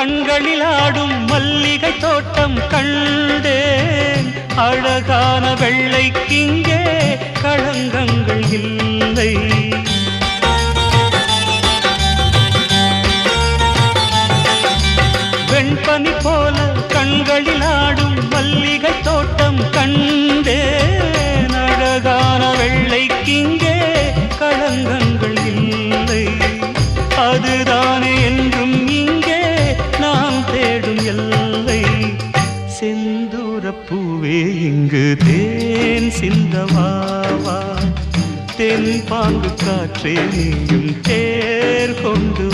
கண்களில் ஆடும் மல்லிகை தோட்டம் கண்டேன். அழகான வெள்ளைக்கிங்கே களங்கங்கள் இல்லை. வெண்பனி போல கண்களில் ஆடும் மல்லிகை தோட்டம் கண்டேன். அழகான வெள்ளைக்கிங்கே களங்கங்கள் இல்லை. அதுதானே என்றும் இங்கே நாம் தேடும் எல்லை. செந்தூரப்பூவே இங்கு தேன் சிந்தவாவா, தென் பாங்கு காற்றே நீயும் தேர் கொண்டு